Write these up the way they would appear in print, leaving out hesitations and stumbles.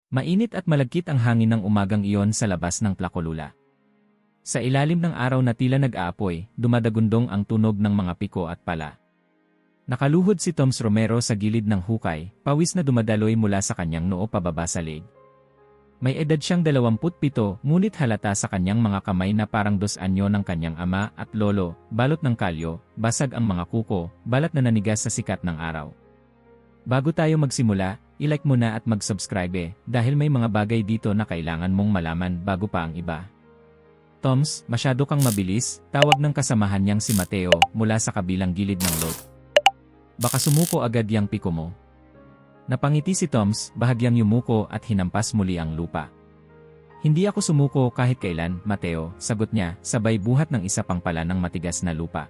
Mainit at malagkit ang hangin ng umagang iyon sa labas ng Tlacolula. Sa ilalim ng araw na tila nag-aapoy, dumadagundong ang tunog ng mga piko at pala. Nakaluhod si Toms Romero sa gilid ng hukay, pawis na dumadaloy mula sa kanyang noo pababa sa leg. May edad siyang 27, ngunit halata sa kanyang mga kamay na parang 2 anyo ng kanyang ama at lolo, balot ng kalyo, basag ang mga kuko, balat na nanigas sa sikat ng araw. Bago tayo magsimula, i-like mo na at mag-subscribe dahil may mga bagay dito na kailangan mong malaman bago pa ang iba. Toms, masyado kang mabilis, tawag ng kasamahan niyang si Mateo mula sa kabilang gilid ng lot. Baka sumuko agad yang piko mo. Napangiti si Toms, bahagyang yumuko at hinampas muli ang lupa. Hindi ako sumuko kahit kailan, Mateo, sagot niya, sabay buhat ng isa pang pala ng matigas na lupa.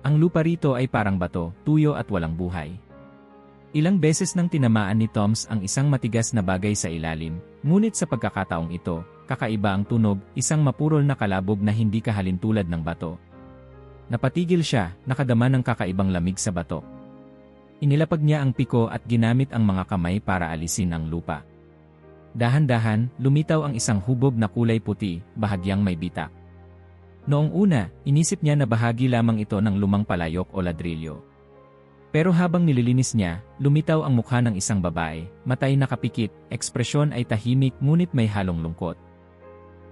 Ang lupa rito ay parang bato, tuyo at walang buhay. Ilang beses nang tinamaan ni Toms ang isang matigas na bagay sa ilalim, ngunit sa pagkakataong ito, kakaiba ang tunog, isang mapurol na kalabog na hindi kahalintulad ng bato. Napatigil siya, nakadama ng kakaibang lamig sa bato. Inilapag niya ang piko at ginamit ang mga kamay para alisin ang lupa. Dahan-dahan, lumitaw ang isang hubog na kulay puti, bahagyang may bitak. Noong una, inisip niya na bahagi lamang ito ng lumang palayok o ladrilyo. Pero habang nililinis niya, lumitaw ang mukha ng isang babae, matay nakapikit, ekspresyon ay tahimik ngunit may halong lungkot.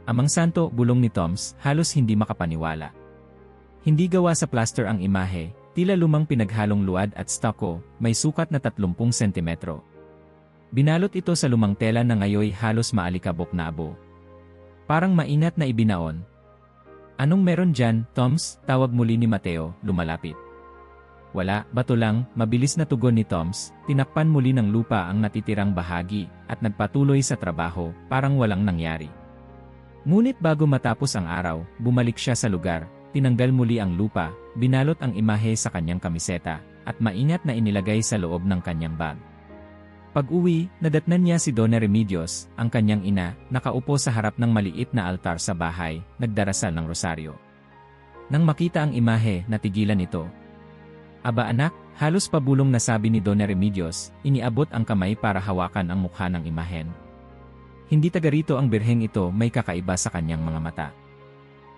Amang santo, bulong ni Toms, halos hindi makapaniwala. Hindi gawa sa plaster ang imahe, tila lumang pinaghalong luad at stucco, may sukat na 30 sentimetro. Binalot ito sa lumang tela na ngayoy halos maalikabok na abo. Parang mainat na ibinaon. Anong meron dyan, Toms? Tawag muli ni Mateo, lumalapit. Wala, bato lang, mabilis na tugon ni Toms, tinakpan muli ng lupa ang natitirang bahagi, at nagpatuloy sa trabaho, parang walang nangyari. Ngunit bago matapos ang araw, bumalik siya sa lugar, tinanggal muli ang lupa, binalot ang imahe sa kanyang kamiseta, at maingat na inilagay sa loob ng kanyang bag. Pag-uwi, nadatnan niya si Donna Remedios, ang kanyang ina, nakaupo sa harap ng maliit na altar sa bahay, nagdarasal ng rosaryo. Nang makita ang imahe, natigilan ito. Aba anak, halos pabulong na sabi ni Donna Remedios, iniabot ang kamay para hawakan ang mukha ng imahen. Hindi taga rito ang birheng ito, may kakaiba sa kanyang mga mata.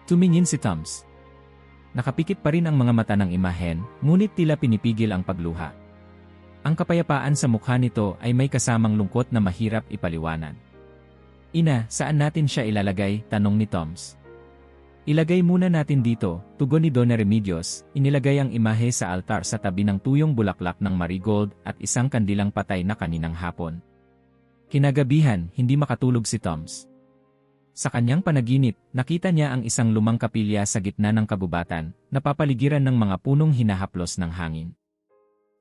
Tumingin si Toms. Nakapikit pa rin ang mga mata ng imahen, ngunit tila pinipigil ang pagluha. Ang kapayapaan sa mukha nito ay may kasamang lungkot na mahirap ipaliwanag. Ina, saan natin siya ilalagay? Tanong ni Toms. Ilagay muna natin dito, tugon ni Donna Remedios, inilagay ang imahe sa altar sa tabi ng tuyong bulaklak ng marigold at isang kandilang patay na kaninang hapon. Kinagabihan, hindi makatulog si Toms. Sa kanyang panaginip, nakita niya ang isang lumang kapilya sa gitna ng kagubatan, napapaligiran ng mga punong hinahaplos ng hangin.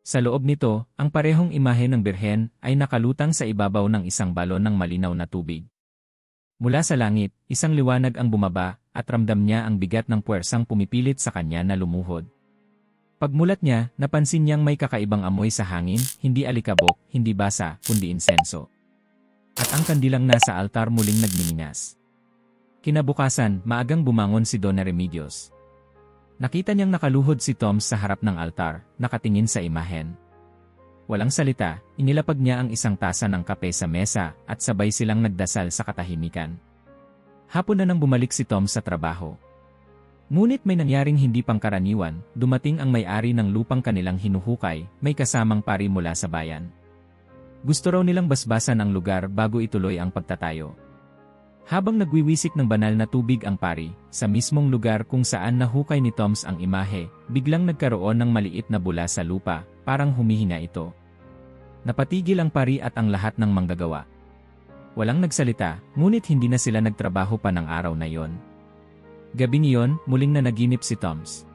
Sa loob nito, ang parehong imahe ng birhen ay nakalutang sa ibabaw ng isang balon ng malinaw na tubig. Mula sa langit, isang liwanag ang bumaba, at ramdam niya ang bigat ng puwersang pumipilit sa kanya na lumuhod. Pagmulat niya, napansin niyang may kakaibang amoy sa hangin, hindi alikabok, hindi basa, kundi insenso. At ang kandilang nasa altar muling nagmininas. Kinabukasan, maagang bumangon si Donna Remedios. Nakita niyang nakaluhod si Toms sa harap ng altar, nakatingin sa imahen. Walang salita, inilapag niya ang isang tasa ng kape sa mesa at sabay silang nagdasal sa katahimikan. Hapon na nang bumalik si Tom sa trabaho. Ngunit may nangyaring hindi pangkaraniwan, dumating ang may-ari ng lupang kanilang hinuhukay, may kasamang pari mula sa bayan. Gusto raw nilang basbasan ang lugar bago ituloy ang pagtatayo. Habang nagwiwisik ng banal na tubig ang pari, sa mismong lugar kung saan nahukay ni Toms ang imahe, biglang nagkaroon ng maliit na bula sa lupa, parang humihina ito. Napatigil ang pari at ang lahat ng manggagawa. Walang nagsalita, ngunit hindi na sila nagtrabaho pa ng araw na yon. Gabing iyon, muling nanaginip si Toms.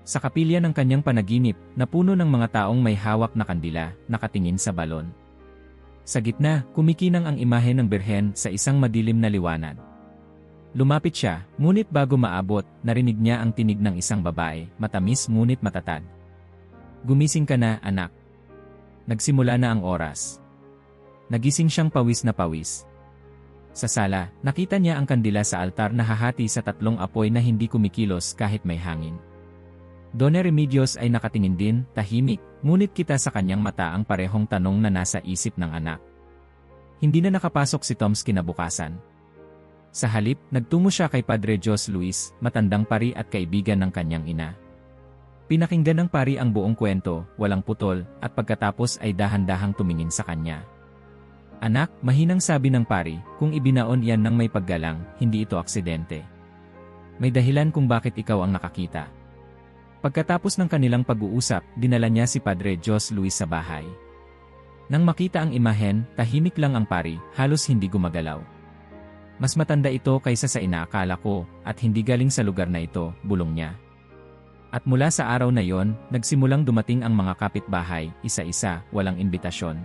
Sa kapilya ng kanyang panaginip, napuno ng mga taong may hawak na kandila, nakatingin sa balon. Sa gitna, kumikinang ang imahe ng birhen sa isang madilim na liwanag. Lumapit siya, ngunit bago maabot, narinig niya ang tinig ng isang babae, matamis ngunit matatag. Gumising ka na, anak. Nagsimula na ang oras. Nagising siyang pawis na pawis. Sa sala, nakita niya ang kandila sa altar na hahati sa 3 apoy na hindi kumikilos kahit may hangin. Donna Remedios ay nakatingin din, tahimik, ngunit kita sa kanyang mata ang parehong tanong na nasa isip ng anak. Hindi na nakapasok si Toms kinabukasan. Sa halip, nagtungo siya kay Padre Jos Luis, matandang pari at kaibigan ng kanyang ina. Pinakinggan ng pari ang buong kwento, walang putol, at pagkatapos ay dahan-dahang tumingin sa kanya. Anak, mahinang sabi ng pari, kung ibinaon yan ng may paggalang, hindi ito aksidente. May dahilan kung bakit ikaw ang nakakita. Pagkatapos ng kanilang pag-uusap, dinala niya si Padre Jos Luis sa bahay. Nang makita ang imahen, tahimik lang ang pari, halos hindi gumagalaw. Mas matanda ito kaysa sa inaakala ko, at hindi galing sa lugar na ito, bulong niya. At mula sa araw na yon, nagsimulang dumating ang mga kapitbahay, isa-isa, walang imbitasyon.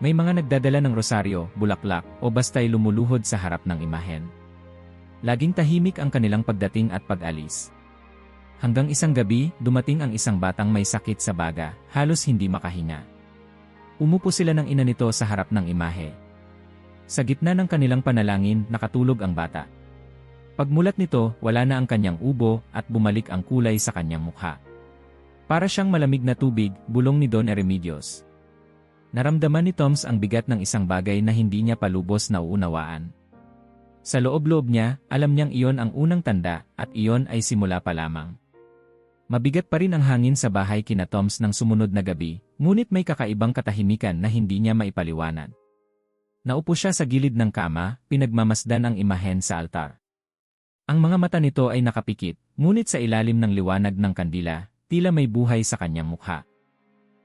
May mga nagdadala ng rosaryo, bulaklak, o basta'y lumuluhod sa harap ng imahen. Laging tahimik ang kanilang pagdating at pag-alis. Hanggang isang gabi, dumating ang isang batang may sakit sa baga, halos hindi makahinga. Umupo sila ng ina nito sa harap ng imahe. Sa gitna ng kanilang panalangin, nakatulog ang bata. Pagmulat nito, wala na ang kanyang ubo at bumalik ang kulay sa kanyang mukha. Para siyang malamig na tubig, bulong ni Don Remedios. Naramdaman ni Toms ang bigat ng isang bagay na hindi niya palubos na uunawaan. Sa loob-loob niya, alam niyang iyon ang unang tanda at iyon ay simula pa lamang. Mabigat pa rin ang hangin sa bahay kina Toms ng sumunod na gabi, ngunit may kakaibang katahimikan na hindi niya maipaliwanag. Naupo siya sa gilid ng kama, pinagmamasdan ang imahen sa altar. Ang mga mata nito ay nakapikit, ngunit sa ilalim ng liwanag ng kandila, tila may buhay sa kanyang mukha.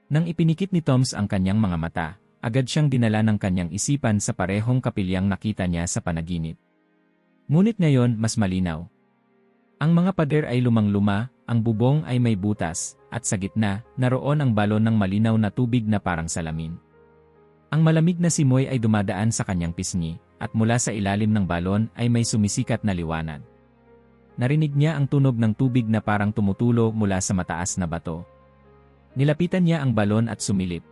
Nang ipinikit ni Toms ang kanyang mga mata, agad siyang dinala ng kanyang isipan sa parehong kapilyang nakita niya sa panaginip. Ngunit ngayon, mas malinaw. Ang mga pader ay lumang-luma, ang bubong ay may butas, at sa gitna, naroon ang balon ng malinaw na tubig na parang salamin. Ang malamig na simoy ay dumadaan sa kanyang pisngi, at mula sa ilalim ng balon ay may sumisikat na liwanag. Narinig niya ang tunog ng tubig na parang tumutulo mula sa mataas na bato. Nilapitan niya ang balon at sumilip.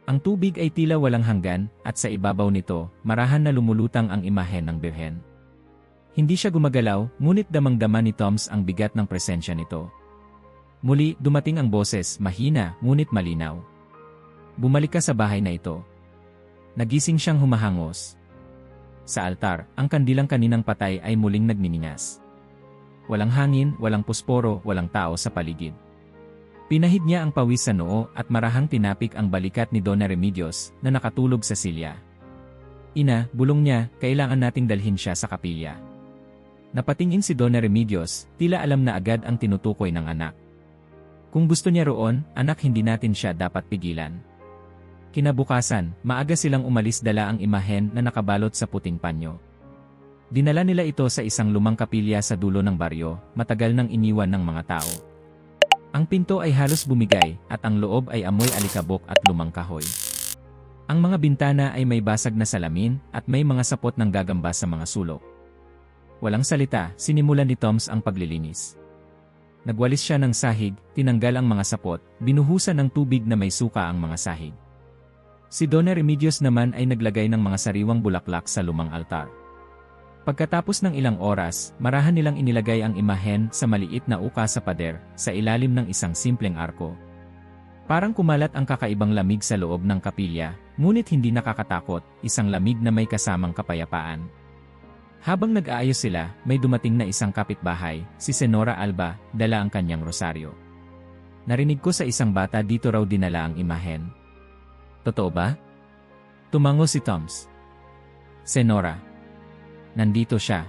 Ang tubig ay tila walang hanggan, at sa ibabaw nito, marahan na lumulutang ang imahen ng Birhen. Hindi siya gumagalaw, ngunit damang-dama ni Toms ang bigat ng presensya nito. Muli, dumating ang boses, mahina, ngunit malinaw. Bumalik ka sa bahay na ito. Nagising siyang humahangos. Sa altar, ang kandilang kaninang patay ay muling nagniningas. Walang hangin, walang pusporo, walang tao sa paligid. Pinahid niya ang pawis sa noo at marahang tinapik ang balikat ni Dona Remedios na nakatulog sa silya. Ina, bulong niya, kailangan nating dalhin siya sa kapilya. Napatingin si Dona Remedios, tila alam na agad ang tinutukoy ng anak. Kung gusto niya roon, anak, hindi natin siya dapat pigilan. Kinabukasan, maaga silang umalis dala ang imahen na nakabalot sa puting panyo. Dinala nila ito sa isang lumang kapilya sa dulo ng baryo, matagal nang iniwan ng mga tao. Ang pinto ay halos bumigay, at ang loob ay amoy alikabok at lumang kahoy. Ang mga bintana ay may basag na salamin, at may mga sapot ng gagamba sa mga sulok. Walang salita, sinimulan ni Toms ang paglilinis. Nagwalis siya ng sahig, tinanggal ang mga sapot, binuhusan ng tubig na may suka ang mga sahig. Si Dona Remedios naman ay naglagay ng mga sariwang bulaklak sa lumang altar. Pagkatapos ng ilang oras, marahan nilang inilagay ang imahen sa maliit na uka sa pader, sa ilalim ng isang simpleng arko. Parang kumalat ang kakaibang lamig sa loob ng kapilya, ngunit hindi nakakatakot, isang lamig na may kasamang kapayapaan. Habang nag-aayos sila, may dumating na isang kapitbahay, si Senora Alba, dala ang kanyang rosaryo. Narinig ko sa isang bata dito raw dinala ang imahen. Totoo ba? Tumango si Toms. Senora. Nandito siya.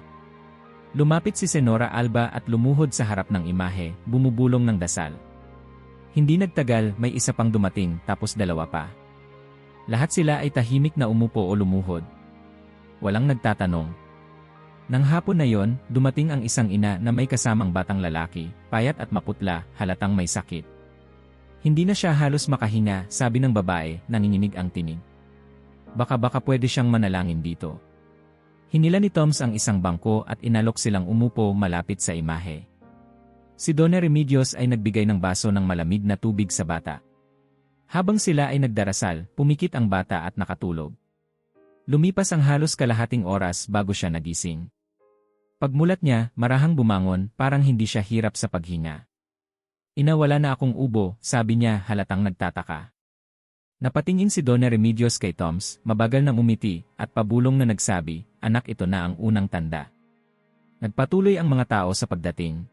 Lumapit si Senora Alba at lumuhod sa harap ng imahe, bumubulong ng dasal. Hindi nagtagal, may isa pang dumating, tapos dalawa pa. Lahat sila ay tahimik na umupo o lumuhod. Walang nagtatanong. Nang hapon na yon, dumating ang isang ina na may kasamang batang lalaki, payat at maputla, halatang may sakit. Hindi na siya halos makahinga, sabi ng babae, nanginginig ang tinig. Baka pwede siyang manalangin dito. Hinila ni Toms ang isang bangko at inalok silang umupo malapit sa imahe. Si Dona Remedios ay nagbigay ng baso ng malamig na tubig sa bata. Habang sila ay nagdarasal, pumikit ang bata at nakatulog. Lumipas ang halos kalahating oras bago siya nagising. Pagmulat niya, marahang bumangon, parang hindi siya hirap sa paghinga. Ina, wala na akong ubo, sabi niya, halatang nagtataka. Napatingin si Donna Remedios kay Toms, mabagal na umiti, at pabulong na nagsabi, "Anak, ito na ang unang tanda." Nagpatuloy ang mga tao sa pagdating.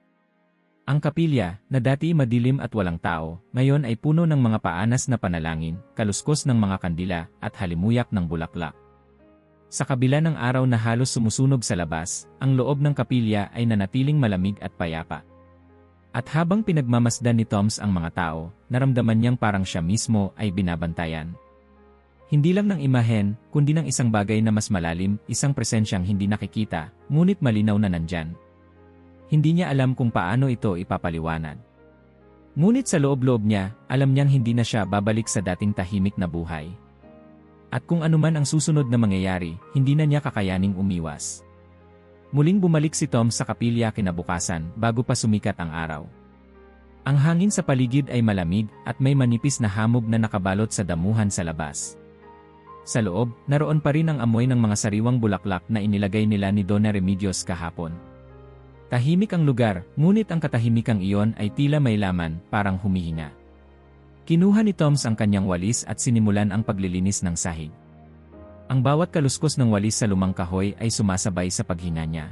Ang kapilya, na dati madilim at walang tao, ngayon ay puno ng mga paanas na panalangin, kaluskos ng mga kandila, at halimuyak ng bulaklak. Sa kabila ng araw na halos sumusunog sa labas, ang loob ng kapilya ay nanatiling malamig at payapa. At habang pinagmamasdan ni Toms ang mga tao, naramdaman niyang parang siya mismo ay binabantayan. Hindi lang ng imahen, kundi ng isang bagay na mas malalim, isang presensyang hindi nakikita, ngunit malinaw na nandyan. Hindi niya alam kung paano ito ipapaliwanag. Ngunit sa loob-loob niya, alam niyang hindi na siya babalik sa dating tahimik na buhay. At kung anuman ang susunod na mangyayari, hindi na niya kakayaning umiwas. Muling bumalik si Tom sa kapilya kinabukasan bago pa sumikat ang araw. Ang hangin sa paligid ay malamig at may manipis na hamog na nakabalot sa damuhan sa labas. Sa loob, naroon pa rin ang amoy ng mga sariwang bulaklak na inilagay nila ni Donna Remedios kahapon. Tahimik ang lugar, ngunit ang katahimikang iyon ay tila may laman, parang humihinga. Kinuha ni Toms ang kanyang walis at sinimulan ang paglilinis ng sahig. Ang bawat kaluskos ng walis sa lumang kahoy ay sumasabay sa paghinga niya.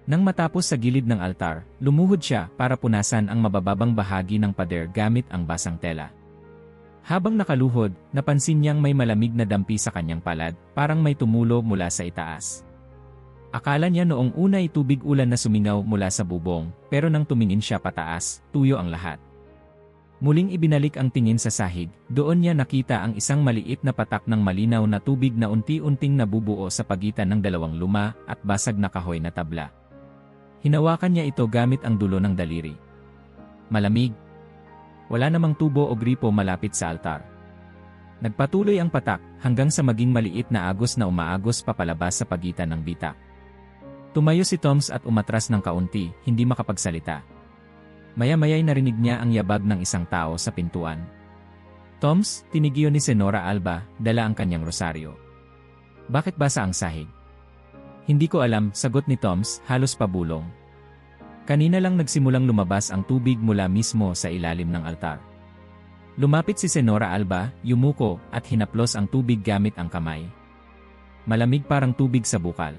Nang matapos sa gilid ng altar, lumuhod siya para punasan ang mabababang bahagi ng pader gamit ang basang tela. Habang nakaluhod, napansin niyang may malamig na dampi sa kanyang palad, parang may tumulo mula sa itaas. Akala niya noong una ay tubig ulan na sumingaw mula sa bubong, pero nang tumingin siya pataas, tuyo ang lahat. Muling ibinalik ang tingin sa sahig, doon niya nakita ang isang maliit na patak ng malinaw na tubig na unti-unting nabubuo sa pagitan ng dalawang luma at basag na kahoy na tabla. Hinawakan niya ito gamit ang dulo ng daliri. Malamig. Wala namang tubo o gripo malapit sa altar. Nagpatuloy ang patak hanggang sa maging maliit na agos na umaagos papalabas sa pagitan ng bitak. Tumayo si Toms at umatras ng kaunti, hindi makapagsalita. Maya-maya'y narinig niya ang yabag ng isang tao sa pintuan. "Toms," tinigyo ni Senora Alba, dala ang kanyang rosaryo. "Bakit basa ang sahig?" "Hindi ko alam," sagot ni Toms, halos pabulong. Kanina lang nagsimulang lumabas ang tubig mula mismo sa ilalim ng altar. Lumapit si Senora Alba, yumuko, at hinaplos ang tubig gamit ang kamay. Malamig parang tubig sa bukal.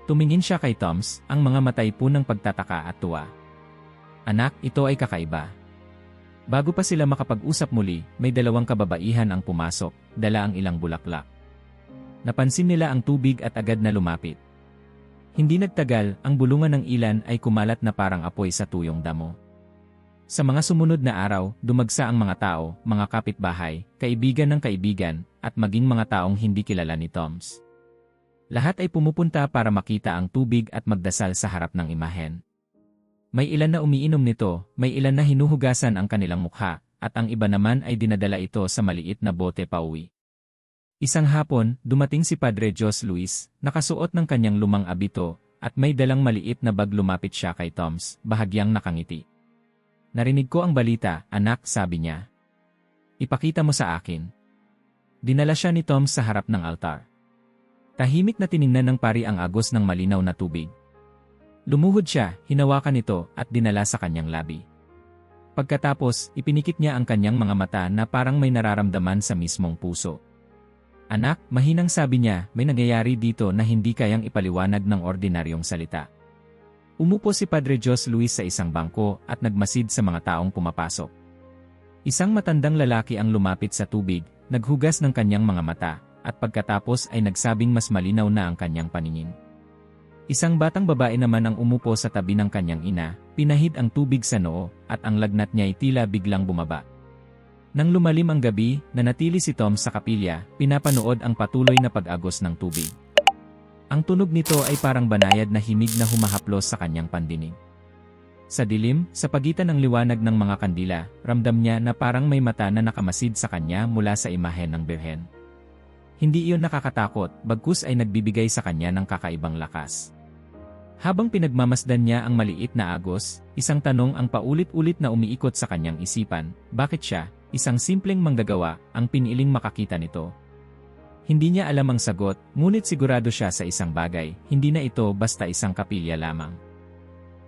Tumingin siya kay Toms, ang mga matay punang pagtataka at tuwa. "Anak, ito ay kakaiba." Bago pa sila makapag-usap muli, may dalawang kababaihan ang pumasok, dala ang ilang bulaklak. Napansin nila ang tubig at agad na lumapit. Hindi nagtagal, ang bulungan ng ilan ay kumalat na parang apoy sa tuyong damo. Sa mga sumunod na araw, dumagsa ang mga tao, mga kapitbahay, kaibigan ng kaibigan, at maging mga taong hindi kilala ni Toms. Lahat ay pumupunta para makita ang tubig at magdasal sa harap ng imahen. May ilan na umiinom nito, may ilan na hinuhugasan ang kanilang mukha, at ang iba naman ay dinadala ito sa maliit na bote pauwi. Isang hapon, dumating si Padre Jos Luis, nakasuot ng kanyang lumang abito, at may dalang maliit na bag. Lumapit siya kay Toms, bahagyang nakangiti. "Narinig ko ang balita, anak," sabi niya. "Ipakita mo sa akin." Dinala siya ni Toms sa harap ng altar. Tahimik na tiningnan ng pari ang agos ng malinaw na tubig. Lumuhod siya, hinawakan ito, at dinala sa kanyang labi. Pagkatapos, ipinikit niya ang kanyang mga mata na parang may nararamdaman sa mismong puso. "Anak," mahinang sabi niya, "may nangyayari dito na hindi kayang ipaliwanag ng ordinaryong salita." Umupo si Padre Jos Luis sa isang bangko at nagmasid sa mga taong pumapasok. Isang matandang lalaki ang lumapit sa tubig, naghugas ng kanyang mga mata, at pagkatapos ay nagsabing mas malinaw na ang kanyang paningin. Isang batang babae naman ang umupo sa tabi ng kanyang ina, pinahid ang tubig sa noo, at ang lagnat niya ay tila biglang bumaba. Nang lumalim ang gabi, nanatili si Tom sa kapilya, pinapanood ang patuloy na pag-agos ng tubig. Ang tunog nito ay parang banayad na himig na humahaplos sa kanyang pandinig. Sa dilim, sa pagitan ng liwanag ng mga kandila, ramdam niya na parang may mata na nakamasid sa kanya mula sa imahen ng Birhen. Hindi iyon nakakatakot, bagkus ay nagbibigay sa kanya ng kakaibang lakas. Habang pinagmamasdan niya ang maliit na agos, isang tanong ang paulit-ulit na umiikot sa kanyang isipan, bakit siya, isang simpleng manggagawa, ang piniling makakita nito? Hindi niya alam ang sagot, ngunit sigurado siya sa isang bagay, hindi na ito basta isang kapilya lamang.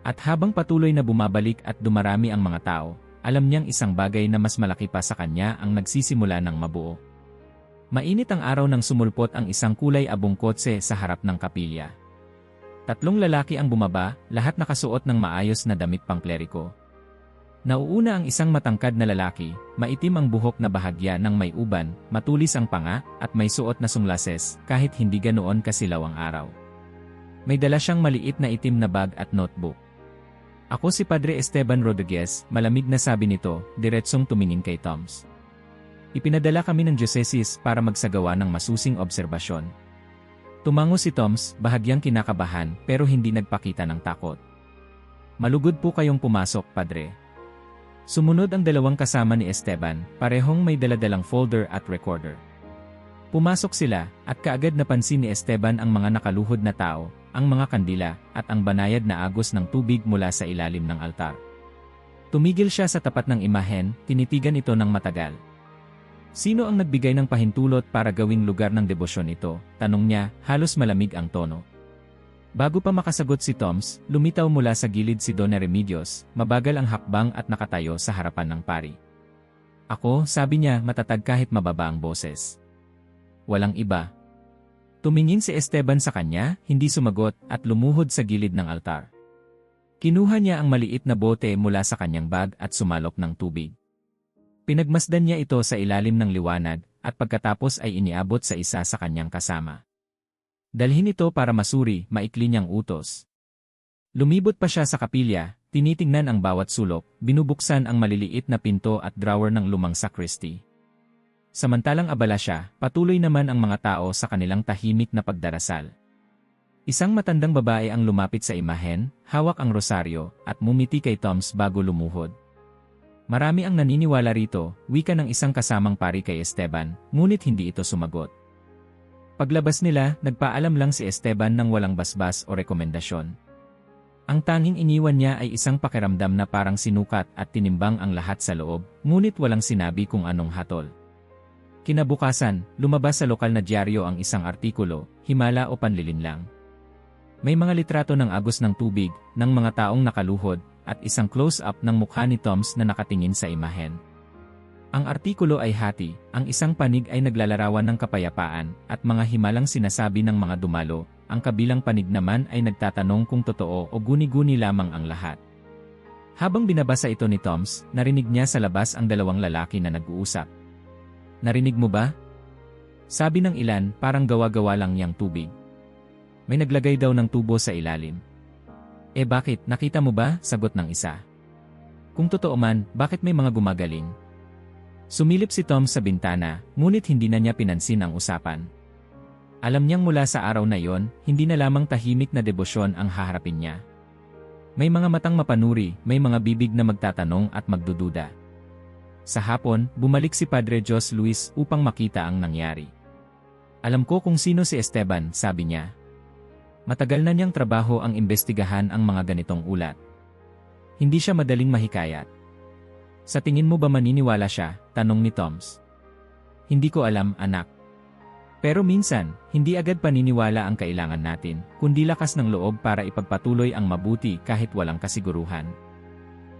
At habang patuloy na bumabalik at dumarami ang mga tao, Alam niyang isang bagay na mas malaki pa sa kanya ang nagsisimula ng mabuo. Mainit ang araw nang sumulpot ang isang kulay abong kotse sa harap ng kapilya. 3 lalaki ang bumaba, lahat nakasuot ng maayos na damit pangkleriko. Nauuna ang isang matangkad na lalaki, maitim ang buhok na bahagya ng may uban, matulis ang panga, at may suot na sunglases kahit hindi ganoon kasilaw ang araw. May dala siyang maliit na itim na bag at notebook. "Ako si Padre Esteban Rodriguez," malamig na sabi nito, diretsong tumingin kay Toms. "Ipinadala kami ng diocese para magsagawa ng masusing obserbasyon." Tumango si Toms, bahagyang kinakabahan, pero hindi nagpakita ng takot. "Malugod po kayong pumasok, Padre." Sumunod ang 2 kasama ni Esteban, parehong may daladalang folder at recorder. Pumasok sila, at kaagad napansin ni Esteban ang mga nakaluhod na tao, ang mga kandila, at ang banayad na agos ng tubig mula sa ilalim ng altar. Tumigil siya sa tapat ng imahen, tinitigan ito ng matagal. "Sino ang nagbigay ng pahintulot para gawing lugar ng debosyon ito?" tanong niya, halos malamig ang tono. Bago pa makasagot si Toms, lumitaw mula sa gilid si Don Remedios, mabagal ang hakbang at nakatayo sa harapan ng pari. "Ako," sabi niya, matatag kahit mababa ang boses. Walang iba. Tumingin si Esteban sa kanya, hindi sumagot, at lumuhod sa gilid ng altar. Kinuha niya ang maliit na bote mula sa kanyang bag at sumalok ng tubig. Pinagmasdan niya ito sa ilalim ng liwanag, at pagkatapos ay iniabot sa isa sa kanyang kasama. "Dalhin ito para masuri," maikli niyang utos. Lumibot pa siya sa kapilya, tinitingnan ang bawat sulok, binubuksan ang maliliit na pinto at drawer ng lumang sacristy. Samantalang abala siya, patuloy naman ang mga tao sa kanilang tahimik na pagdarasal. Isang matandang babae ang lumapit sa imahen, hawak ang rosaryo, at mumiti kay Toms bago lumuhod. Marami ang naniniwala rito, wika ng isang kasamang pari kay Esteban, ngunit hindi ito sumagot. Paglabas nila, nagpaalam lang si Esteban ng walang basbas o rekomendasyon. Ang tanging iniwan niya ay isang pakiramdam na parang sinukat at tinimbang ang lahat sa loob, ngunit walang sinabi kung anong hatol. Kinabukasan, lumabas sa lokal na dyaryo ang isang artikulo, himala o panlilinlang. May mga litrato ng agos ng tubig, ng mga taong nakaluhod, at isang close-up ng mukha ni Toms na nakatingin sa imahen. Ang artikulo ay hati, ang isang panig ay naglalarawan ng kapayapaan, at mga himalang sinasabi ng mga dumalo, ang kabilang panig naman ay nagtatanong kung totoo o guni-guni lamang ang lahat. Habang binabasa ito ni Toms, narinig niya sa labas ang 2 lalaki na nag-uusap. "Narinig mo ba?" sabi ng ilan, parang gawa-gawa lang niyang tubig. "May naglagay daw ng tubo sa ilalim." "Eh bakit, nakita mo ba?" sagot ng isa. "Kung totoo man, bakit may mga gumagaling?" Sumilip si Tom sa bintana, ngunit hindi na niya pinansin ang usapan. Alam niyang mula sa araw na yon, hindi na lamang tahimik na debosyon ang haharapin niya. May mga matang mapanuri, may mga bibig na magtatanong at magdududa. Sa hapon, bumalik si Padre Jos Luis upang makita ang nangyari. "Alam ko kung sino si Esteban," sabi niya. "Matagal na niyang trabaho ang imbestigahan ang mga ganitong ulat. Hindi siya madaling mahikayat." "Sa tingin mo ba maniniwala siya?" tanong ni Toms. "Hindi ko alam, anak. Pero minsan, hindi agad paniniwala ang kailangan natin, kundi lakas ng loob para ipagpatuloy ang mabuti kahit walang kasiguruhan."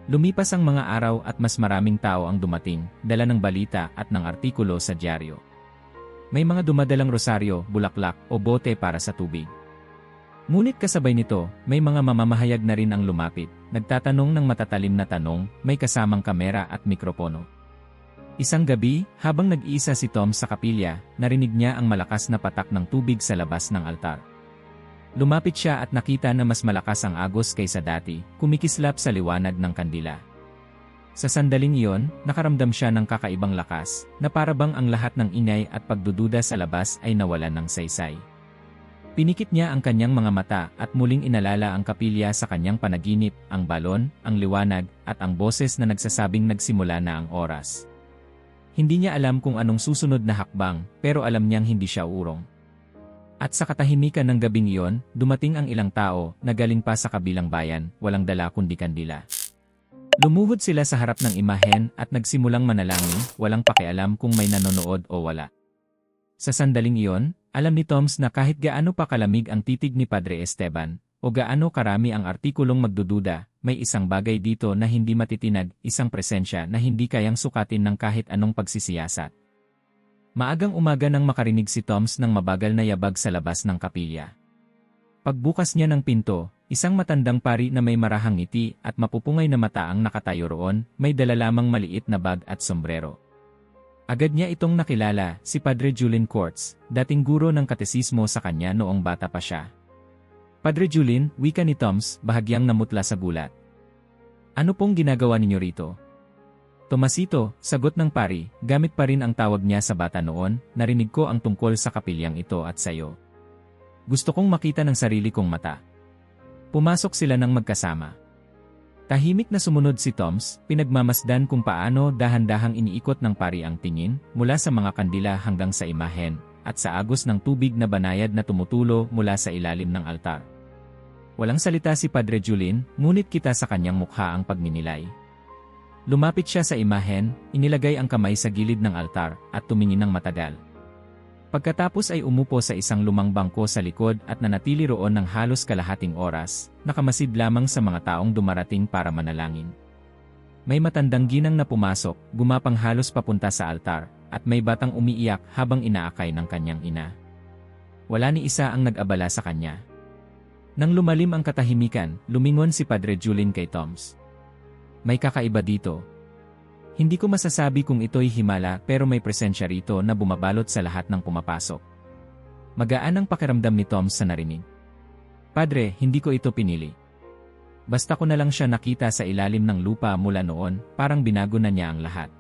Lumipas ang mga araw at mas maraming tao ang dumating, dala ng balita at ng artikulo sa dyaryo. May mga dumadalang rosaryo, bulaklak, o bote para sa tubig. Ngunit kasabay nito, may mga mamamahayag na rin ang lumapit, nagtatanong ng matatalim na tanong, may kasamang kamera at mikropono. Isang gabi, habang nag-iisa si Tom sa kapilya, narinig niya ang malakas na patak ng tubig sa labas ng altar. Lumapit siya at nakita na mas malakas ang agos kaysa dati, kumikislap sa liwanag ng kandila. Sa sandaling iyon, nakaramdam siya ng kakaibang lakas, na parabang ang lahat ng ingay at pagdududa sa labas ay nawalan ng saysay. Pinikit niya ang kanyang mga mata at muling inalala ang kapilya sa kanyang panaginip, ang balon, ang liwanag, at ang boses na nagsasabing nagsimula na ang oras. Hindi niya alam kung anong susunod na hakbang, pero alam niyang hindi siya urong. At sa katahimikan ng gabing iyon, dumating ang ilang tao na galing pa sa kabilang bayan, walang dala kundi kandila. Lumuhod sila sa harap ng imahen at nagsimulang manalangin, walang pakialam kung may nanonood o wala. Sa sandaling iyon, alam ni Toms na kahit gaano pa kalamig ang titig ni Padre Esteban, o gaano karami ang artikulong magdududa, may isang bagay dito na hindi matitinag, isang presensya na hindi kayang sukatin ng kahit anong pagsisiyasat. Maagang umaga nang makarinig si Toms ng mabagal na yabag sa labas ng kapilya. Pagbukas niya ng pinto, isang matandang pari na may marahang ngiti at mapupungay na mata ang nakatayo roon, may dala lamang maliit na bag at sombrero. Agad niya itong nakilala, si Padre Julien Quartz, dating guro ng katesismo sa kanya noong bata pa siya. Padre Julien, wika ni Toms, bahagyang namutla sa gulat. Ano pong ginagawa ninyo rito? Tomasito, sagot ng pari, gamit pa rin ang tawag niya sa bata noon, narinig ko ang tungkol sa kapilyang ito at sayo. Gusto kong makita ng sarili kong mata. Pumasok sila ng magkasama. Tahimik na sumunod si Toms, pinagmamasdan kung paano dahan-dahang iniikot ng pari ang tingin, mula sa mga kandila hanggang sa imahen, at sa agos ng tubig na banayad na tumutulo mula sa ilalim ng altar. Walang salita si Padre Julien, ngunit kita sa kanyang mukha ang pagninilay. Lumapit siya sa imahen, inilagay ang kamay sa gilid ng altar, at tumingin ng matagal. Pagkatapos ay umupo sa isang lumang bangko sa likod at nanatili roon ng halos kalahating oras, nakamasid lamang sa mga taong dumarating para manalangin. May matandang ginang na pumasok, gumapang halos papunta sa altar, at may batang umiiyak habang inaakay ng kanyang ina. Wala ni isa ang nag-abala sa kanya. Nang lumalim ang katahimikan, lumingon si Padre Julien kay Toms. May kakaiba dito. Hindi ko masasabi kung ito'y himala pero may presensya rito na bumabalot sa lahat ng pumapasok. Magaan ang pakiramdam ni Toms sa narinig. Padre, hindi ko ito pinili. Basta ko na lang siya nakita sa ilalim ng lupa mula noon, parang binago na niya ang lahat.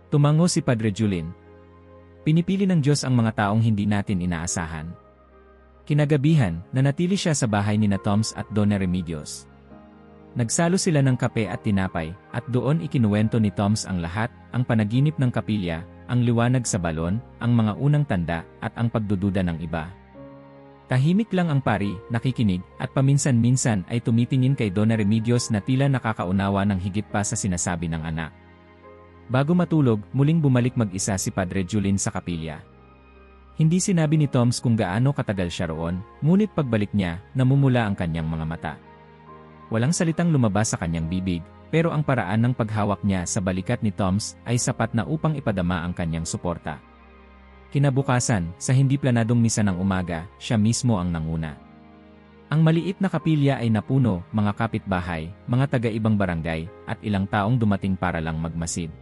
Tumango si Padre Julien. Pinipili ng Diyos ang mga taong hindi natin inaasahan. Kinagabihan, nanatili siya sa bahay ni Toms at Dona Remedios. Nagsalo sila ng kape at tinapay, at doon ikinuwento ni Toms ang lahat, ang panaginip ng kapilya, ang liwanag sa balon, ang mga unang tanda, at ang pagdududa ng iba. Tahimik lang ang pari, nakikinig, at paminsan-minsan ay tumitingin kay Dona Remedios na tila nakakaunawa ng higit pa sa sinasabi ng anak. Bago matulog, muling bumalik mag-isa si Padre Julien sa kapilya. Hindi sinabi ni Toms kung gaano katagal siya roon, ngunit pagbalik niya, namumula ang kanyang mga mata. Walang salitang lumabas sa kanyang bibig, pero ang paraan ng paghawak niya sa balikat ni Toms ay sapat na upang ipadama ang kanyang suporta. Kinabukasan, sa hindi planadong misa ng umaga, siya mismo ang nanguna. Ang maliit na kapilya ay napuno, mga kapitbahay, mga taga-ibang barangay, at ilang taong dumating para lang magmasid.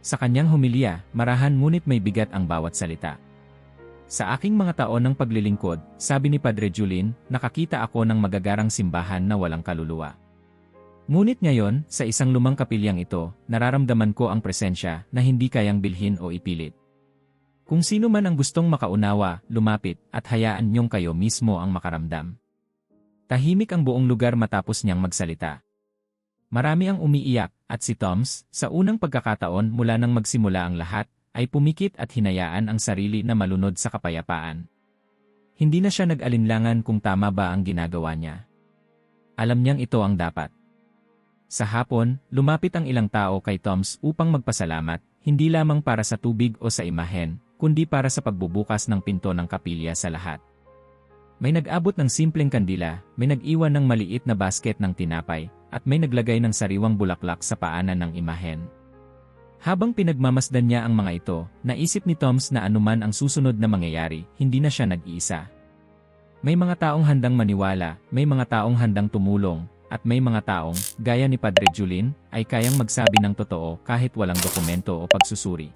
Sa kanyang humilya, marahan ngunit may bigat ang bawat salita. Sa aking mga taon ng paglilingkod, sabi ni Padre Julien, nakakita ako ng magagarang simbahan na walang kaluluwa. Ngunit ngayon, sa isang lumang kapilyang ito, nararamdaman ko ang presensya na hindi kayang bilhin o ipilit. Kung sino man ang gustong makaunawa, lumapit, at hayaan niyong kayo mismo ang makaramdam. Tahimik ang buong lugar matapos niyang magsalita. Marami ang umiiyak, at si Toms, sa unang pagkakataon mula nang magsimula ang lahat, ay pumikit at hinayaan ang sarili na malunod sa kapayapaan. Hindi na siya nag-alinlangan kung tama ba ang ginagawa niya. Alam niyang ito ang dapat. Sa hapon, lumapit ang ilang tao kay Toms upang magpasalamat, hindi lamang para sa tubig o sa imahen, kundi para sa pagbubukas ng pinto ng kapilya sa lahat. May nag-abot ng simpleng kandila, may nag-iwan ng maliit na basket ng tinapay, at may naglagay ng sariwang bulaklak sa paanan ng imahen. Habang pinagmamasdan niya ang mga ito, naisip ni Toms na anuman ang susunod na mangyayari, hindi na siya nag-iisa. May mga taong handang maniwala, may mga taong handang tumulong, at may mga taong, gaya ni Padre Julien, ay kayang magsabi ng totoo kahit walang dokumento o pagsusuri.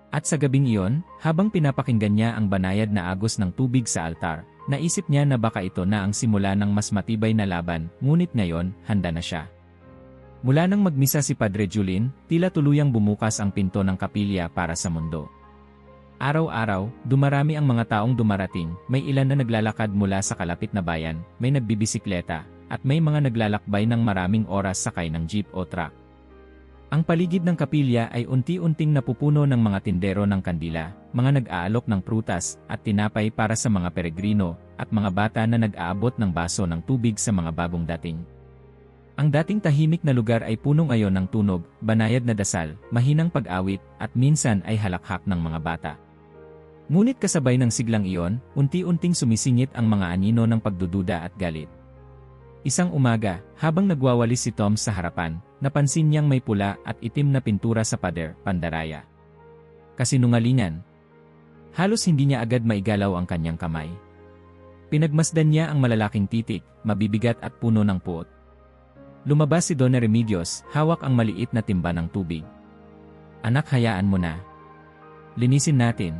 At sa gabing iyon, habang pinapakinggan niya ang banayad na agos ng tubig sa altar, naisip niya na baka ito na ang simula ng mas matibay na laban, ngunit ngayon, handa na siya. Mula nang magmisa si Padre Julien, tila tuluyang bumukas ang pinto ng kapilya para sa mundo. Araw-araw, dumarami ang mga taong dumarating, may ilan na naglalakad mula sa kalapit na bayan, may nagbibisikleta, at may mga naglalakbay ng maraming oras sakay ng jeep o truck. Ang paligid ng kapilya ay unti-unting napupuno ng mga tindero ng kandila, mga nag-aalok ng prutas at tinapay para sa mga peregrino, at mga bata na nag-aabot ng baso ng tubig sa mga bagong dating. Ang dating tahimik na lugar ay puno ngayon ng tunog, banayad na dasal, mahinang pag-awit, at minsan ay halakhak ng mga bata. Ngunit kasabay ng siglang iyon, unti-unting sumisingit ang mga anino ng pagdududa at galit. Isang umaga, habang nagwawalis si Tom sa harapan, napansin niyang may pula at itim na pintura sa pader, pandaraya. Kasinungalingan. Halos hindi niya agad maigalaw ang kanyang kamay. Pinagmasdan niya ang malalaking titik, mabibigat at puno ng puot. Lumabas si Donna Remedios, hawak ang maliit na timba ng tubig. Anak, hayaan mo na. Linisin natin.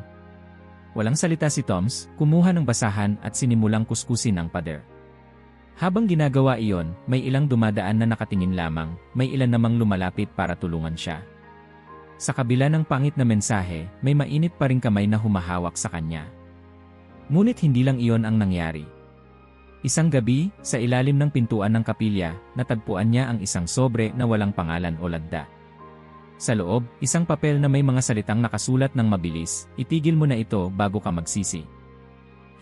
Walang salita si Toms, kumuha ng basahan at sinimulang kuskusin ang pader. Habang ginagawa iyon, may ilang dumadaan na nakatingin lamang, may ilan namang lumalapit para tulungan siya. Sa kabila ng pangit na mensahe, may mainit pa ring kamay na humahawak sa kanya. Ngunit hindi lang iyon ang nangyari. Isang gabi, sa ilalim ng pintuan ng kapilya, natagpuan niya ang isang sobre na walang pangalan o lagda. Sa loob, isang papel na may mga salitang nakasulat ng mabilis, itigil mo na ito bago ka magsisi.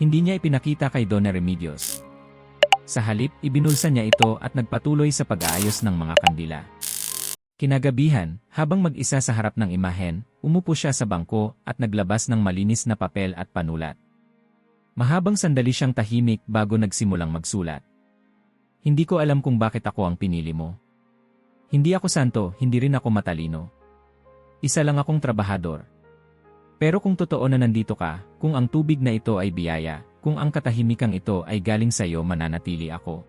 Hindi niya ipinakita kay Donna Remedios. Sa halip, ibinulsa niya ito at nagpatuloy sa pag-aayos ng mga kandila. Kinagabihan, habang mag-isa sa harap ng imahen, umupo siya sa bangko at naglabas ng malinis na papel at panulat. Mahabang sandali siyang tahimik bago nagsimulang magsulat. Hindi ko alam kung bakit ako ang pinili mo. Hindi ako santo, hindi rin ako matalino. Isa lang akong trabahador. Pero kung totoo na nandito ka, kung ang tubig na ito ay biyaya, kung ang katahimikang ito ay galing sa iyo, mananatili ako.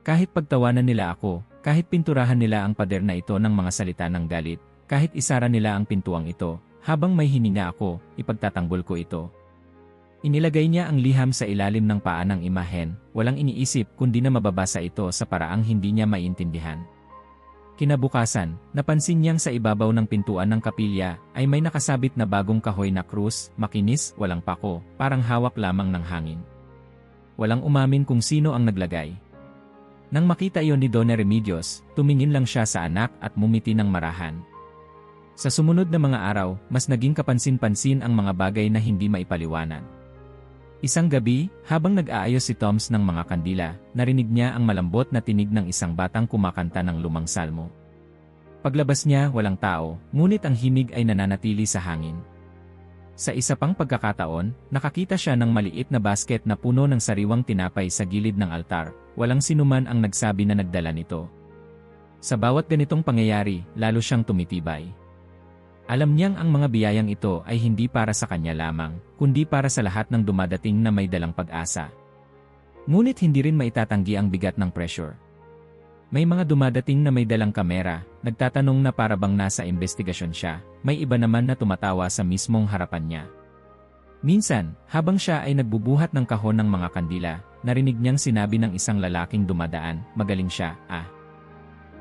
Kahit pagtawanan nila ako, kahit pinturahan nila ang pader na ito ng mga salita ng galit, kahit isara nila ang pintuang ito, habang may hininga ako, ipagtatanggol ko ito. Inilagay niya ang liham sa ilalim ng paa ng imahen, walang iniisip kundi na mababasa ito sa paraang hindi niya maintindihan. Kinabukasan, napansin niyang sa ibabaw ng pintuan ng kapilya ay may nakasabit na bagong kahoy na krus, makinis, walang pako, parang hawak lamang ng hangin. Walang umamin kung sino ang naglagay. Nang makita iyon ni Donna Remedios, tumingin lang siya sa anak at mumiti ng marahan. Sa sumunod na mga araw, mas naging kapansin-pansin ang mga bagay na hindi maipaliwanag. Isang gabi, habang nag-aayos si Toms ng mga kandila, narinig niya ang malambot na tinig ng isang batang kumakanta ng lumang salmo. Paglabas niya, walang tao, ngunit ang himig ay nananatili sa hangin. Sa isa pang pagkakataon, nakakita siya ng maliit na basket na puno ng sariwang tinapay sa gilid ng altar, walang sinuman ang nagsabi na nagdala nito. Sa bawat ganitong pangyayari, lalo siyang tumitibay. Alam niyang ang mga biyayang ito ay hindi para sa kanya lamang, kundi para sa lahat ng dumadating na may dalang pag-asa. Ngunit hindi rin maitatanggi ang bigat ng pressure. May mga dumadating na may dalang kamera, nagtatanong na para bang nasa investigasyon siya, may iba naman na tumatawa sa mismong harapan niya. Minsan, habang siya ay nagbubuhat ng kahon ng mga kandila, narinig niyang sinabi ng isang lalaking dumadaan, magaling siya, ah.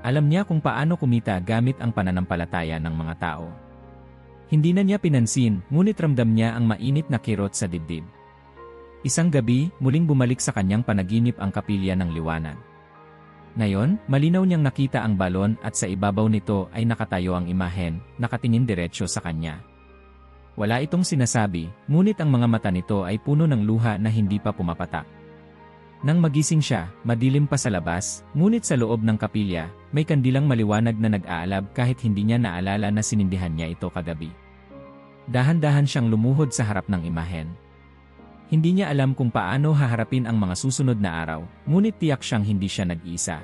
Alam niya kung paano kumita gamit ang pananampalataya ng mga tao. Hindi na niya pinansin, ngunit ramdam niya ang mainit na kirot sa dibdib. Isang gabi, muling bumalik sa kanyang panaginip ang kapilya ng liwanag. Ngayon, malinaw niyang nakita ang balon at sa ibabaw nito ay nakatayo ang imahen, nakatingin diretsyo sa kanya. Wala itong sinasabi, ngunit ang mga mata nito ay puno ng luha na hindi pa pumapatak. Nang magising siya, madilim pa sa labas, ngunit sa loob ng kapilya, may kandilang maliwanag na nag-aalab kahit hindi niya naalala na sinindihan niya ito kagabi. Dahan-dahan siyang lumuhod sa harap ng imahen. Hindi niya alam kung paano haharapin ang mga susunod na araw, ngunit tiyak siyang hindi siya nag-iisa.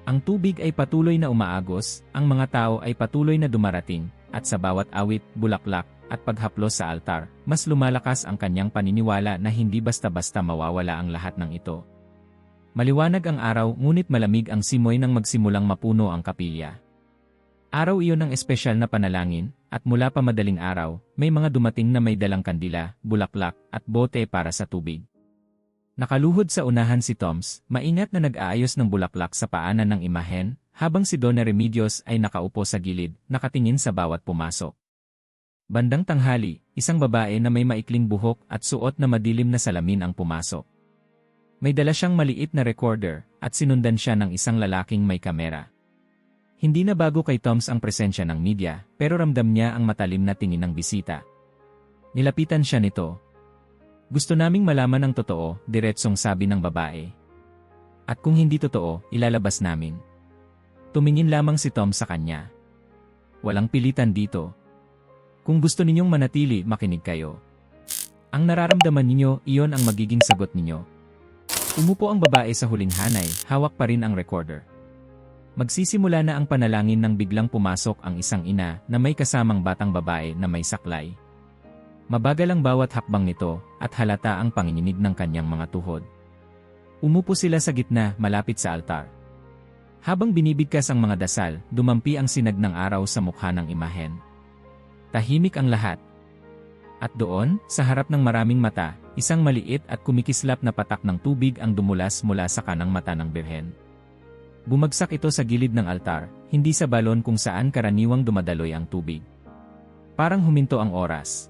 Ang tubig ay patuloy na umaagos, ang mga tao ay patuloy na dumarating, at sa bawat awit, bulaklak, at paghaplos sa altar, mas lumalakas ang kanyang paniniwala na hindi basta-basta mawawala ang lahat ng ito. Maliwanag ang araw ngunit malamig ang simoy nang magsimulang mapuno ang kapilya. Araw iyon ng espesyal na panalangin, at mula pa madaling araw, may mga dumating na may dalang kandila, bulaklak, at bote para sa tubig. Nakaluhod sa unahan si Toms, maingat na nag-aayos ng bulaklak sa paanan ng imahen, habang si Donna Remedios ay nakaupo sa gilid, nakatingin sa bawat pumasok. Bandang tanghali, isang babae na may maikling buhok at suot na madilim na salamin ang pumasok. May dala siyang maliit na recorder, at sinundan siya ng isang lalaking may kamera. Hindi na bago kay Toms ang presensya ng media, pero ramdam niya ang matalim na tingin ng bisita. Nilapitan siya nito. Gusto naming malaman ang totoo, diretsong sabi ng babae. At kung hindi totoo, ilalabas namin. Tumingin lamang si Tom sa kanya. Walang pilitan dito. Kung gusto ninyong manatili, makinig kayo. Ang nararamdaman ninyo, iyon ang magiging sagot ninyo. Umupo ang babae sa huling hanay, hawak pa rin ang recorder. Magsisimula na ang panalangin nang biglang pumasok ang isang ina na may kasamang batang babae na may saklay. Mabagal ang bawat hakbang nito at halata ang panginginig ng kanyang mga tuhod. Umupo sila sa gitna, malapit sa altar. Habang binibigkas ang mga dasal, dumampi ang sinag ng araw sa mukha ng imahen. Tahimik ang lahat. At doon, sa harap ng maraming mata, isang maliit at kumikislap na patak ng tubig ang dumulas mula sa kanang mata ng birhen. Bumagsak ito sa gilid ng altar, hindi sa balon kung saan karaniwang dumadaloy ang tubig. Parang huminto ang oras.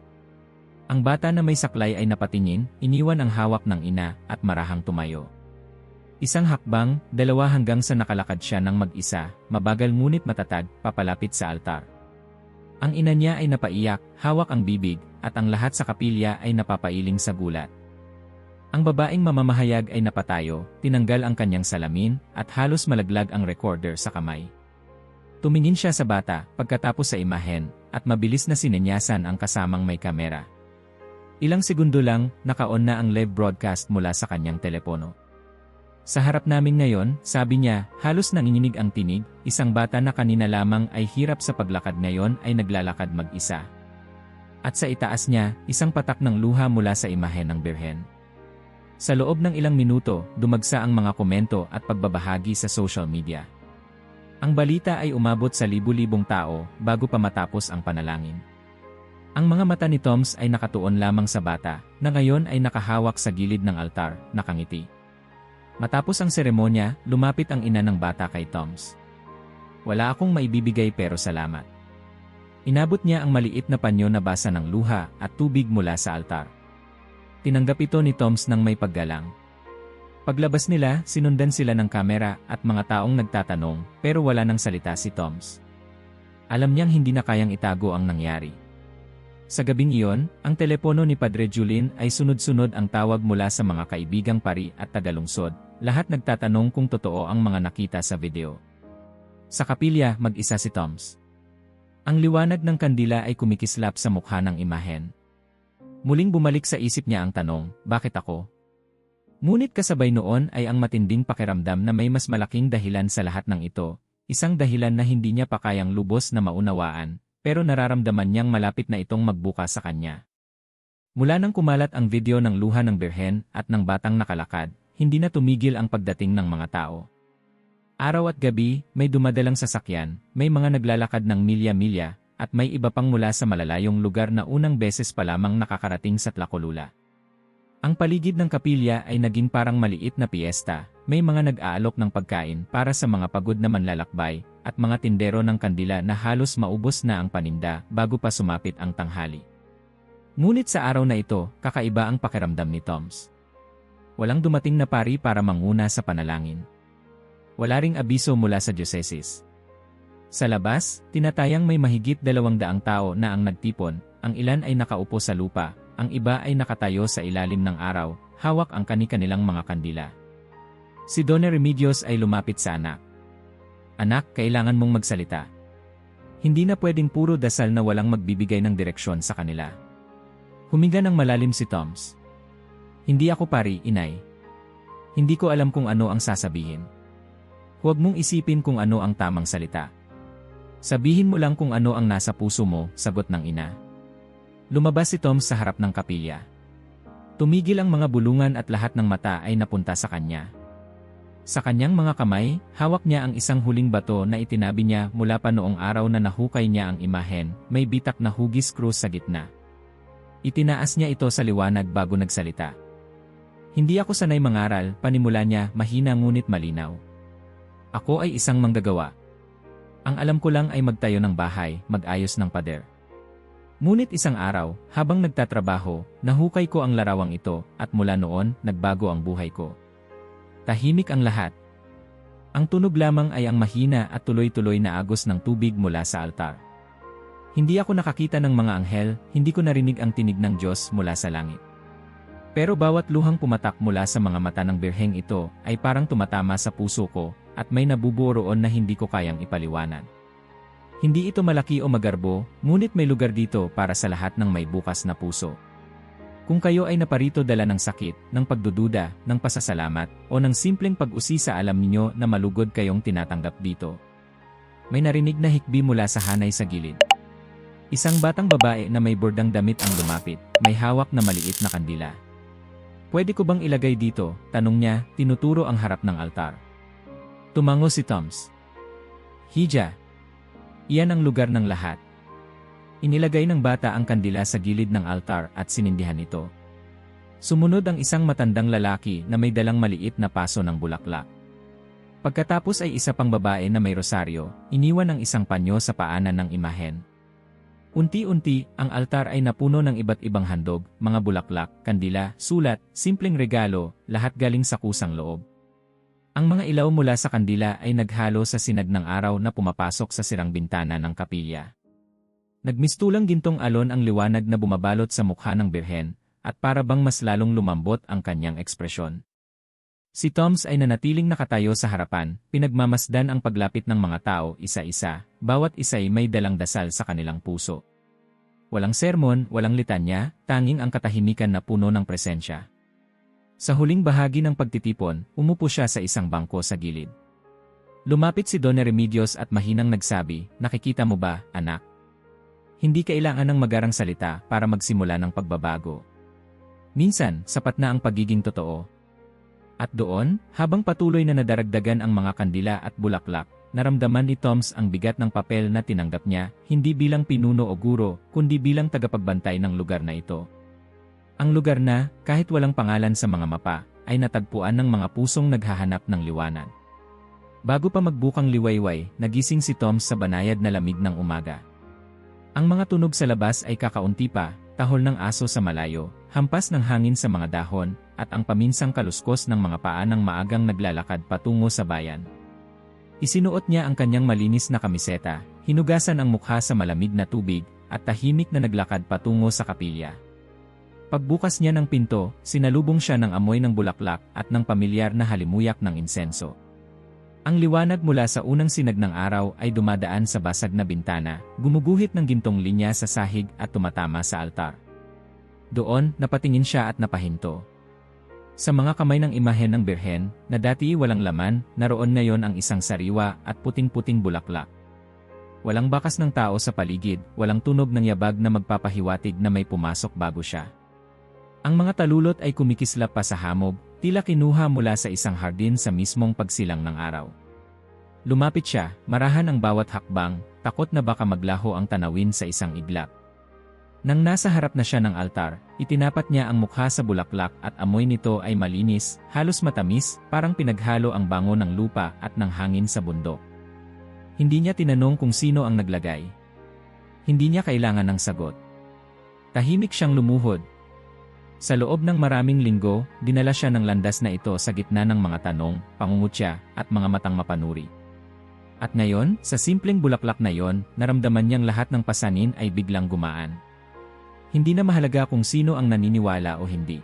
Ang bata na may saklay ay napatingin, iniwan ang hawak ng ina, at marahang tumayo. Isang hakbang, dalawa hanggang sa nakalakad siya ng mag-isa, mabagal ngunit matatag, papalapit sa altar. Ang ina niya ay napaiyak, hawak ang bibig, at ang lahat sa kapilya ay napapailing sa gulat. Ang babaeng mamamahayag ay napatayo, tinanggal ang kanyang salamin, at halos malaglag ang recorder sa kamay. Tumingin siya sa bata, pagkatapos sa imahen, at mabilis na sinenyasan ang kasamang may kamera. Ilang segundo lang, naka-on na ang live broadcast mula sa kanyang telepono. Sa harap namin ngayon, sabi niya, halos nanginginig ang tinig, isang bata na kanina lamang ay hirap sa paglakad ngayon ay naglalakad mag-isa. At sa itaas niya, isang patak ng luha mula sa imahen ng birhen. Sa loob ng ilang minuto, dumagsa ang mga komento at pagbabahagi sa social media. Ang balita ay umabot sa libu-libong tao bago pa matapos ang panalangin. Ang mga mata ni Toms ay nakatuon lamang sa bata, na ngayon ay nakahawak sa gilid ng altar, nakangiti. Matapos ang seremonya, lumapit ang ina ng bata kay Toms. Wala akong maibibigay pero salamat. Inabot niya ang maliit na panyo na basa ng luha at tubig mula sa altar. Tinanggap ito ni Toms ng may paggalang. Paglabas nila, sinundan sila ng kamera at mga taong nagtatanong, pero wala nang salita si Toms. Alam niyang hindi na kayang itago ang nangyari. Sa gabing iyon, ang telepono ni Padre Julin ay sunod-sunod ang tawag mula sa mga kaibigang pari at tagalungsod, lahat nagtatanong kung totoo ang mga nakita sa video. Sa kapilya, mag-isa si Toms. Ang liwanag ng kandila ay kumikislap sa mukha ng imahen. Muling bumalik sa isip niya ang tanong, bakit ako? Ngunit kasabay noon ay ang matinding pakiramdam na may mas malaking dahilan sa lahat ng ito, isang dahilan na hindi niya pa kayang lubos na maunawaan, pero nararamdaman niyang malapit na itong magbukas sa kanya. Mula nang kumalat ang video ng luha ng birhen at ng batang nakalakad, hindi na tumigil ang pagdating ng mga tao. Araw at gabi, may dumadalang sasakyan, may mga naglalakad ng milya-milya, at may iba pang mula sa malalayong lugar na unang beses pa lamang nakakarating sa Tlacolula. Ang paligid ng kapilya ay naging parang maliit na piyesta, may mga nag-aalok ng pagkain para sa mga pagod na manlalakbay, at mga tindero ng kandila na halos maubos na ang paninda bago pa sumapit ang tanghali. Ngunit sa araw na ito, kakaiba ang pakiramdam ni Toms. Walang dumating na pari para manguna sa panalangin. Wala ring abiso mula sa diocese. Sa labas, tinatayang may mahigit 200 tao na ang nagtipon, ang ilan ay nakaupo sa lupa, ang iba ay nakatayo sa ilalim ng araw, hawak ang kani-kanilang mga kandila. Si Dona Remedios ay lumapit sa anak. Anak, kailangan mong magsalita. Hindi na pwedeng puro dasal na walang magbibigay ng direksyon sa kanila. Huminga ng malalim si Toms. Hindi ako pari, inay. Hindi ko alam kung ano ang sasabihin. Huwag mong isipin kung ano ang tamang salita. Sabihin mo lang kung ano ang nasa puso mo, sagot ng ina. Lumabas si Toms sa harap ng kapilya. Tumigil ang mga bulungan at lahat ng mata ay napunta sa kanya. Sa kanyang mga kamay, hawak niya ang isang huling bato na itinabi niya mula pa noong araw na nahukay niya ang imahen, may bitak na hugis krus sa gitna. Itinaas niya ito sa liwanag bago nagsalita. Hindi ako sanay mangaral, panimula niya, mahina ngunit malinaw. Ako ay isang manggagawa. Ang alam ko lang ay magtayo ng bahay, mag-ayos ng pader. Ngunit isang araw, habang nagtatrabaho, nahukay ko ang larawang ito, at mula noon, nagbago ang buhay ko. Tahimik ang lahat. Ang tunog lamang ay ang mahina at tuloy-tuloy na agos ng tubig mula sa altar. Hindi ako nakakita ng mga anghel, hindi ko narinig ang tinig ng Diyos mula sa langit. Pero bawat luhang pumatak mula sa mga mata ng birheng ito, ay parang tumatama sa puso ko, at may nabubuo roon na hindi ko kayang ipaliwanag. Hindi ito malaki o magarbo, ngunit may lugar dito para sa lahat ng may bukas na puso. Kung kayo ay naparito dala ng sakit, ng pagdududa, ng pasasalamat, o ng simpleng pag-usisa alam ninyo na malugod kayong tinatanggap dito. May narinig na hikbi mula sa hanay sa gilid. Isang batang babae na may bordang damit ang lumapit, may hawak na maliit na kandila. Pwede ko bang ilagay dito? Tanong niya, tinuturo ang harap ng altar. Tumango si Toms. Hija. Iyan ang lugar ng lahat. Inilagay ng bata ang kandila sa gilid ng altar at sinindihan ito. Sumunod ang isang matandang lalaki na may dalang maliit na paso ng bulaklak. Pagkatapos ay isa pang babae na may rosaryo, iniwan ang isang panyo sa paanan ng imahen. Unti-unti, ang altar ay napuno ng iba't ibang handog, mga bulaklak, kandila, sulat, simpleng regalo, lahat galing sa kusang loob. Ang mga ilaw mula sa kandila ay naghalo sa sinag ng araw na pumapasok sa sirang bintana ng kapilya. Nagmistulang gintong alon ang liwanag na bumabalot sa mukha ng birhen, at para bang mas lalong lumambot ang kanyang ekspresyon. Si Toms ay nanatiling nakatayo sa harapan, pinagmamasdan ang paglapit ng mga tao isa-isa, bawat isa'y may dalang dasal sa kanilang puso. Walang sermon, walang litanya, tanging ang katahimikan na puno ng presensya. Sa huling bahagi ng pagtitipon, umupo siya sa isang bangko sa gilid. Lumapit si Don Remedios at mahinang nagsabi, "Nakikita mo ba, anak? Hindi kailangan ng magarang salita para magsimula ng pagbabago. Minsan, sapat na ang pagiging totoo." At doon, habang patuloy na nadaragdagan ang mga kandila at bulaklak, naramdaman ni Toms ang bigat ng papel na tinanggap niya, hindi bilang pinuno o guro, kundi bilang tagapagbantay ng lugar na ito. Ang lugar na, kahit walang pangalan sa mga mapa, ay natagpuan ng mga pusong naghahanap ng liwanag. Bago pa magbukang liwayway, nagising si Toms sa banayad na lamig ng umaga. Ang mga tunog sa labas ay kakaunti pa, tahol ng aso sa malayo, hampas ng hangin sa mga dahon, at ang paminsang kaluskos ng mga paa ng maagang naglalakad patungo sa bayan. Isinuot niya ang kanyang malinis na kamiseta, hinugasan ang mukha sa malamig na tubig, at tahimik na naglakad patungo sa kapilya. Pagbukas niya ng pinto, sinalubong siya ng amoy ng bulaklak at ng pamilyar na halimuyak ng insenso. Ang liwanag mula sa unang sinag ng araw ay dumadaan sa basag na bintana, gumuguhit ng gintong linya sa sahig at tumatama sa altar. Doon, napatingin siya at napahinto. Sa mga kamay ng imahen ng birhen, na dati walang laman, naroon ngayon ang isang sariwa at puting-puting bulaklak. Walang bakas ng tao sa paligid, walang tunog ng yabag na magpapahiwatig na may pumasok bago siya. Ang mga talulot ay kumikislap pa sa hamog, tila kinuha mula sa isang hardin sa mismong pagsilang ng araw. Lumapit siya, marahan ang bawat hakbang, takot na baka maglaho ang tanawin sa isang iglap. Nang nasa harap na siya ng altar, itinapat niya ang mukha sa bulaklak at amoy nito ay malinis, halos matamis, parang pinaghalo ang bango ng lupa at ng hangin sa bundok. Hindi niya tinanong kung sino ang naglagay. Hindi niya kailangan ng sagot. Tahimik siyang lumuhod. Sa loob ng maraming linggo, dinala siya ng landas na ito sa gitna ng mga tanong, pangungutya, at mga matang mapanuri. At ngayon, sa simpleng bulaklak na yon, naramdaman niyang lahat ng pasanin ay biglang gumaan. Hindi na mahalaga kung sino ang naniniwala o hindi.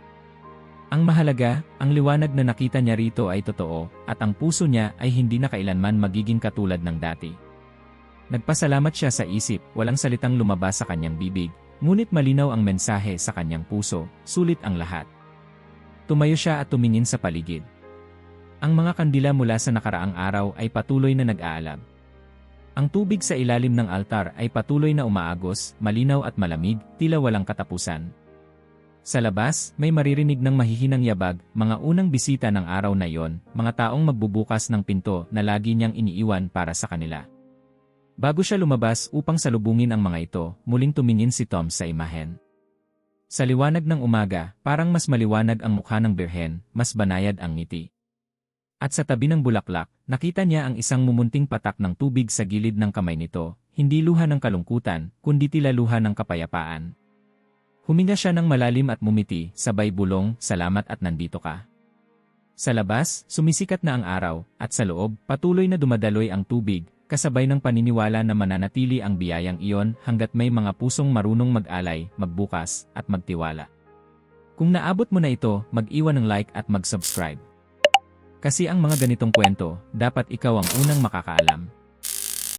Ang mahalaga, ang liwanag na nakita niya rito ay totoo, at ang puso niya ay hindi na kailanman magiging katulad ng dati. Nagpasalamat siya sa isip, walang salitang lumabas sa kanyang bibig, ngunit malinaw ang mensahe sa kanyang puso, sulit ang lahat. Tumayo siya at tumingin sa paligid. Ang mga kandila mula sa nakaraang araw ay patuloy na nag-aalab. Ang tubig sa ilalim ng altar ay patuloy na umaagos, malinaw at malamig, tila walang katapusan. Sa labas, may maririnig ng mahihinang yabag, mga unang bisita ng araw na yon, mga taong magbubukas ng pinto na lagi niyang iniiwan para sa kanila. Bago siya lumabas upang salubungin ang mga ito, muling tumingin si Tom sa imahen. Sa liwanag ng umaga, parang mas maliwanag ang mukha ng birhen, mas banayad ang ngiti. At sa tabi ng bulaklak, nakita niya ang isang mumunting patak ng tubig sa gilid ng kamay nito, hindi luha ng kalungkutan, kundi tila luha ng kapayapaan. Huminga siya ng malalim at mumiti, sabay bulong, "Salamat at nandito ka." Sa labas, sumisikat na ang araw, at sa loob, patuloy na dumadaloy ang tubig, kasabay ng paniniwala na mananatili ang biyayang iyon hanggat may mga pusong marunong mag-alay, magbukas, at magtiwala. Kung naabot mo na ito, mag-iwan ng like at mag-subscribe. Kasi ang mga ganitong kwento, dapat ikaw ang unang makakaalam.